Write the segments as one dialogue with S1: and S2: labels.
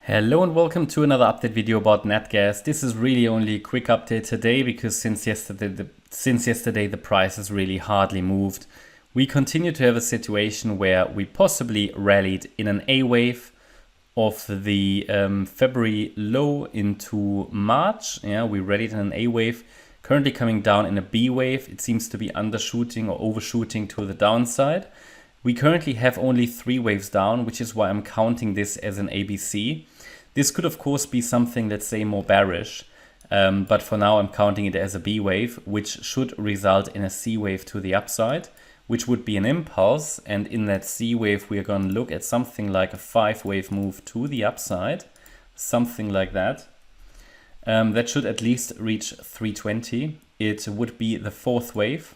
S1: Hello and welcome to another update video about Natgas. This is really only a quick update today because since yesterday the price has really hardly moved. We continue to have a situation where we possibly rallied in an A wave of the February low into March. Yeah, we rallied in an A wave, currently coming down in a B wave. It seems to be undershooting or overshooting to the downside. We currently have only 3 waves down, which is why I'm counting this as an ABC. This could of course be something, let's say, more bearish, but for now I'm counting it as a B wave, which should result in a C wave to the upside, which would be an impulse. And in that C wave, we are going to look at something like a 5-wave move to the upside, something like that. That should at least reach 320. It would be the 4th wave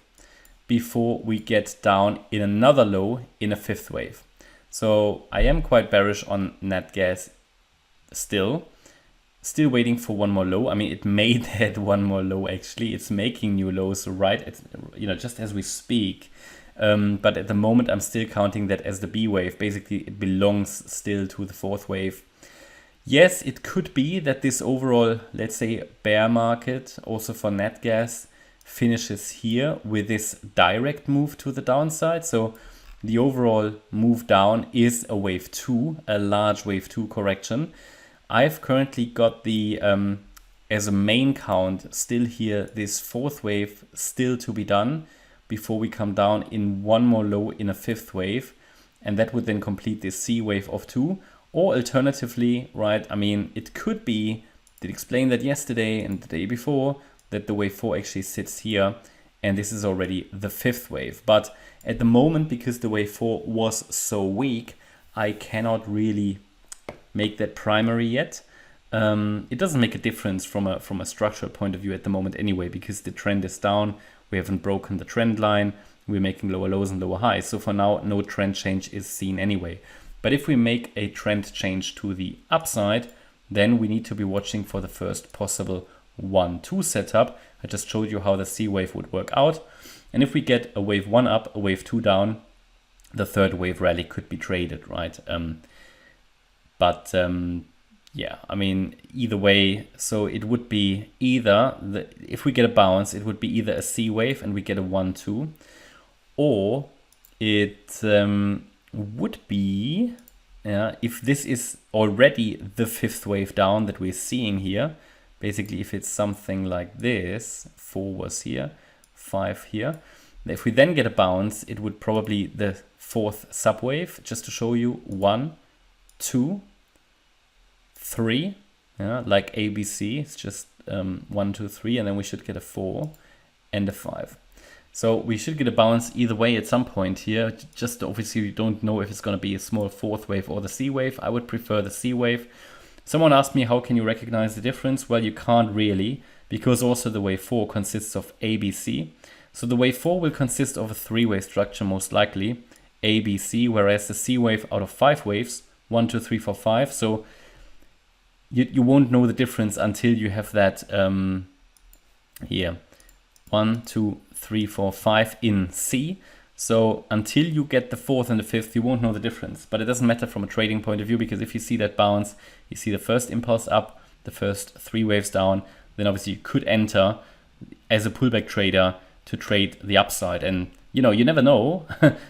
S1: before we get down in another low in a 5th wave. So I am quite bearish on Natgas still waiting for one more low. I mean, it made that one more low actually. It's making new lows right at, just as we speak. But at the moment, I'm still counting that as the B wave. Basically, it belongs still to the 4th wave. Yes, it could be that this overall, let's say, bear market also for Natgas finishes here with this direct move to the downside. So the overall move down is a wave 2, a large wave 2 correction. I've currently got the, as a main count, still here, this 4th wave still to be done before we come down in one more low in a 5th wave. And that would then complete this C wave of 2. Or alternatively, right, I mean, it could be, did explain that yesterday and the day before, that the wave 4 actually sits here. And this is already the 5th wave. But at the moment, because the wave 4 was so weak, I cannot really make that primary yet. It doesn't make a difference from a structural point of view at the moment anyway, because the trend is down. We haven't broken the trend line. We're making lower lows and lower highs. So for now, no trend change is seen anyway. But if we make a trend change to the upside, then we need to be watching for the first possible 1-2 setup. I just showed you how the C wave would work out. And if we get a wave 1 up, a wave 2 down, the 3rd wave rally could be traded, right? Yeah, I mean, either way, so it would be either, if we get a bounce, it would be either a C wave and we get a 1-2, or it would be, if this is already the 5th wave down that we're seeing here, basically if it's something like this, 4 was here, 5 here, if we then get a bounce, it would probably the 4th subwave, just to show you, 1, 2, 3, like ABC, it's just 1, 2, 3, and then we should get a 4 and a 5. So we should get a bounce either way at some point here. Just obviously we don't know if it's going to be a small 4th wave or the C wave. I would prefer the C wave. Someone asked me, how can you recognize the difference? Well, you can't really, because also the wave 4 consists of ABC. So the wave 4 will consist of a 3-wave structure most likely, ABC, whereas the C wave out of 5 waves, 1, 2, 3, 4, 5. So you won't know the difference until you have that here, 1, 2, 3, 4, 5 in C. So until you get the 4th and the 5th, you won't know the difference. But it doesn't matter from a trading point of view, because if you see that bounce, you see the first impulse up, the first 3 waves down, then obviously you could enter as a pullback trader to trade the upside. And you never know,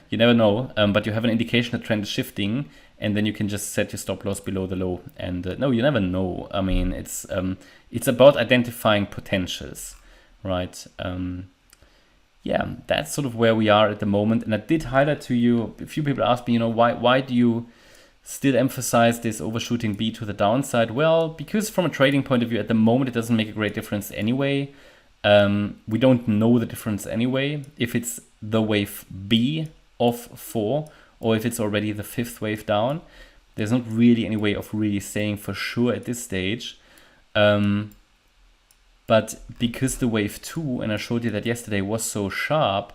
S1: you never know, but you have an indication the trend is shifting, and then you can just set your stop loss below the low. And no, you never know. I mean, it's about identifying potentials, right? Yeah, that's sort of where we are at the moment. And I did highlight to you, a few people asked me, why do you still emphasize this overshooting B to the downside? Well, because from a trading point of view, at the moment, it doesn't make a great difference anyway. We don't know the difference anyway, if it's the wave B of 4 or if it's already the 5th wave down. There's not really any way of really saying for sure at this stage. But because the wave 2, and I showed you that yesterday, was so sharp,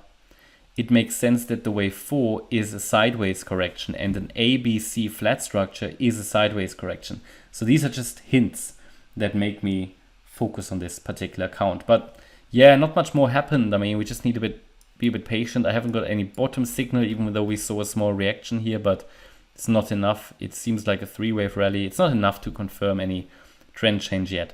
S1: it makes sense that the wave 4 is a sideways correction and an ABC flat structure is a sideways correction. So these are just hints that make me focus on this particular account. But yeah, not much more happened. I mean, we just need to be a bit patient. I haven't got any bottom signal, even though we saw a small reaction here, but It's not enough. It seems like a 3-wave rally. It's not enough to confirm any trend change yet.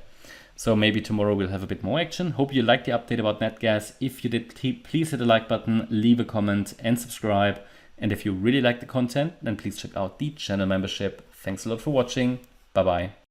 S1: So maybe tomorrow we'll have a bit more action. Hope you liked the update about Natgas. If you did, please hit the like button, leave a comment and subscribe. And if you really like the content, then please check out the channel membership. Thanks a lot for watching. Bye bye.